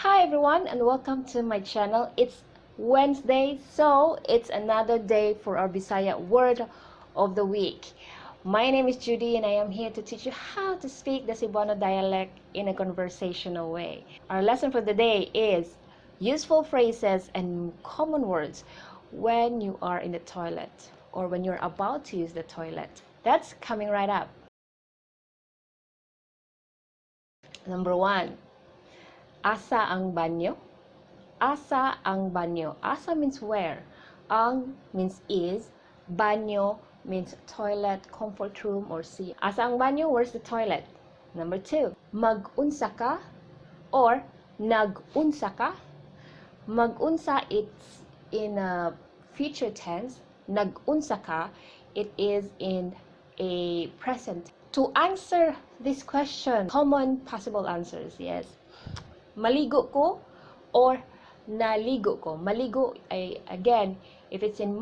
Hi everyone and welcome to my channel. It's Wednesday, so it's another day for our Bisaya word of the week. My name is Judy and I am here to teach you how to speak the Cebuano dialect in a conversational way. Our lesson for the day is useful phrases and common words when you are in the toilet or when you're about to use the toilet. That's coming right up. Number 1. Asa ang banyo? Asa ang banyo? Asa means where. Ang means is. Banyo means toilet, comfort room, or sea. Asa ang banyo? Where's the toilet? Number 2. Mag-unsa ka? Or nag-unsa ka? Mag-unsa, it's in a future tense. Nag-unsa ka, it is in a present. To answer this question, common possible answers, yes. Maligo ko or naligo ko. Maligo, again, if it's in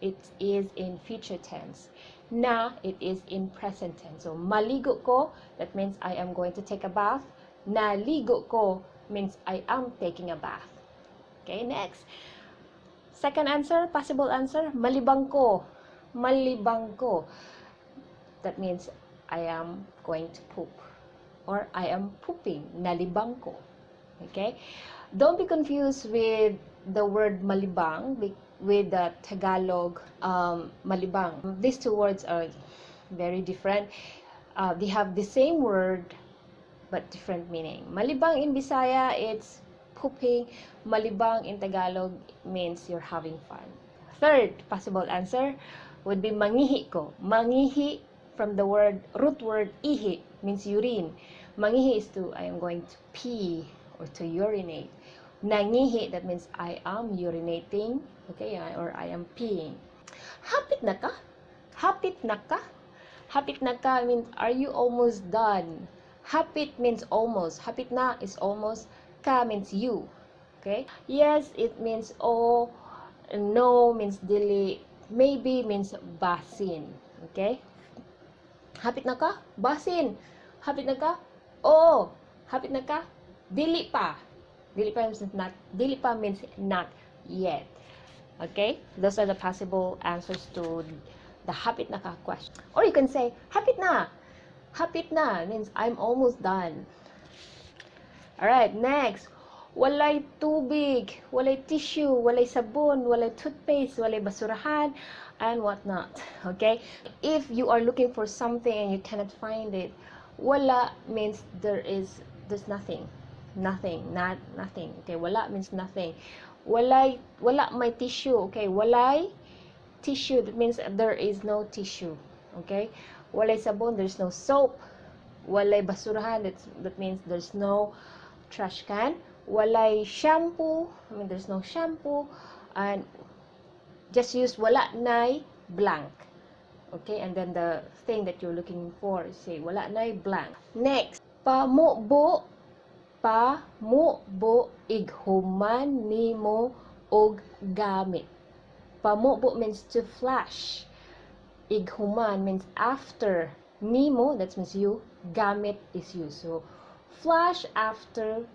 it is in future tense. Na, it is in present tense. So, maligo ko, that means I am going to take a bath. Naligo ko means I am taking a bath. Okay, next. Second answer, possible answer, malibang ko. Malibang ko. That means I am going to poop. Or I am pooping. Nalibang ko. Okay? Don't be confused with the word malibang with the Tagalog malibang. These two words are very different. They have the same word but different meaning. Malibang in Bisaya, it's pooping. Malibang in Tagalog means you're having fun. Third possible answer would be mangihi ko. Mangihi from the root word ihi means urine. Mangihi is I am going to pee or to urinate. Nangihi, that means I am urinating, okay, or I am peeing. Hapit na ka? Hapit na ka? Hapit na ka means are you almost done? Hapit means almost. Hapit na is almost. Ka means you. Okay? Yes, it means oh. No means dili. Maybe means basin. Okay? Hapit na ka? Basin. Hapit na ka? Oo. Hapit na ka? Dili pa. Dili pa means not. Dili pa means not yet. Okay? Those are the possible answers to the hapit na ka question. Or you can say, hapit na. Hapit na means I'm almost done. Alright, next. Walay tubig, walay tissue, walay sabon, walay toothpaste, walay basurahan, and whatnot. Okay? If you are looking for something and you cannot find it, wala means there's nothing. Nothing, not nothing. Okay, wala means nothing. Wala may tissue. Okay, walay tissue, that means there is no tissue. Okay? Walay sabon, there's no soap. Walay basurahan, that means there's no trash can. Walay shampoo, there's no shampoo. And just use wala nay blank. Okay, and then the thing that you're looking for, say wala nay blank. Next, pamubo ighuman nimo og gamit. Pamubo means to flash. Ighuman means after. Nimo, that means you. Gamit is you. So, flash after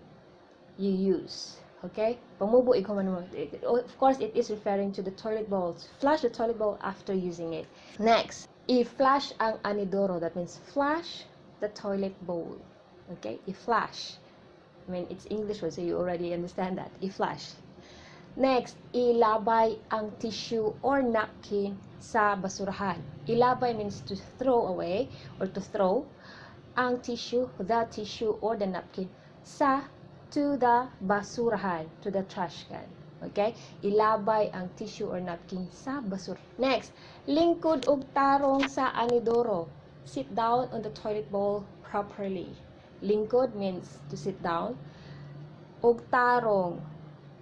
you use. Okay? Pamubo ighuman nimo. Of course, it is referring to the toilet bowl. Flash the toilet bowl after using it. Next, i-flash ang anidoro. That means flash the toilet bowl. Okay? I-flash. It's English word, so you already understand that. I-flash. Next, ilabay ang tissue or napkin sa basurahan. Ilabay means to throw away or to throw. Ang tissue, the tissue or the napkin to the basurahan, to the trash can. Okay? Ilabay ang tissue or napkin sa basura. Next, lingkod og tarong sa anidoro. Sit down on the toilet bowl properly. Lingkod means to sit down. Og tarong,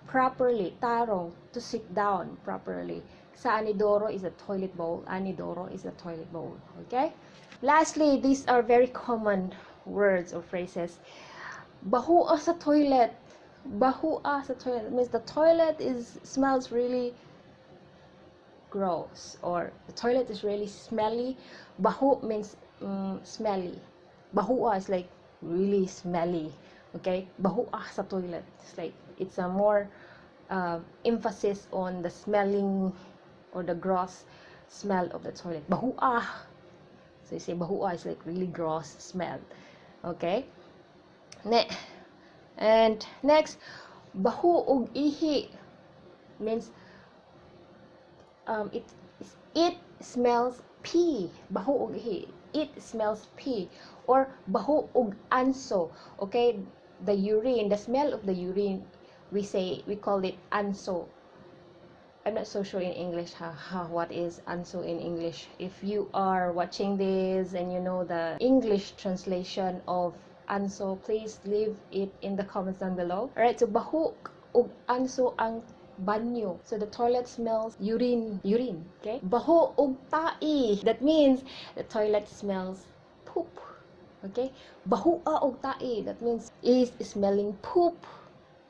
properly. Tarong, to sit down properly. Sa anidoro is a toilet bowl. Anidoro is a toilet bowl. Okay? Lastly, these are very common words or phrases. Bahua sa toilet. Bahua sa toilet. It means the toilet smells really gross. Or the toilet is really smelly. Bahu means smelly. Bahua is like really smelly Okay, bahua sa toilet. It's like it's a more emphasis on the smelling or the gross smell of the toilet. Bahua. So you say bahua is like really gross smell. Okay. And next, bahu og ihi means it smells pee. Bahu og ihi. It smells pee. Or bahu og anso. Okay, the urine, the smell of the urine, we call it anso. I'm not so sure in English what is anso in English. If you are watching this and you know the English translation of anso, please leave it in the comments down below. Alright, so bahu ug anso ang banyo. So the toilet smells urine. Okay? Bahu ug tai. That means the toilet smells poop. Okay? Bahua ug tai. That means it's smelling poop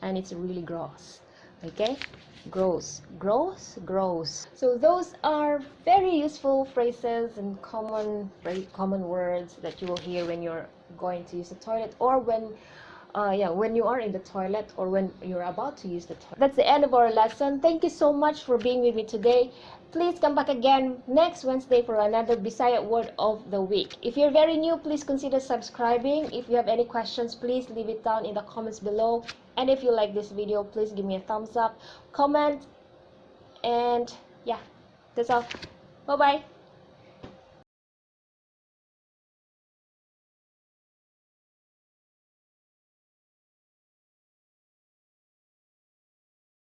and it's really gross. Okay? Gross. So those are very useful phrases and very common words that you will hear when you're going to use the toilet, or when you are in the toilet, or when you're about to use the toilet. That's the end of our lesson. Thank you so much for being with me today. Please come back again next Wednesday for another Bisaya word of the week. If you're very new, please consider subscribing. If you have any questions, please leave it down in the comments below. And if you like this video, please give me a thumbs up, comment, and yeah, that's all. Bye bye.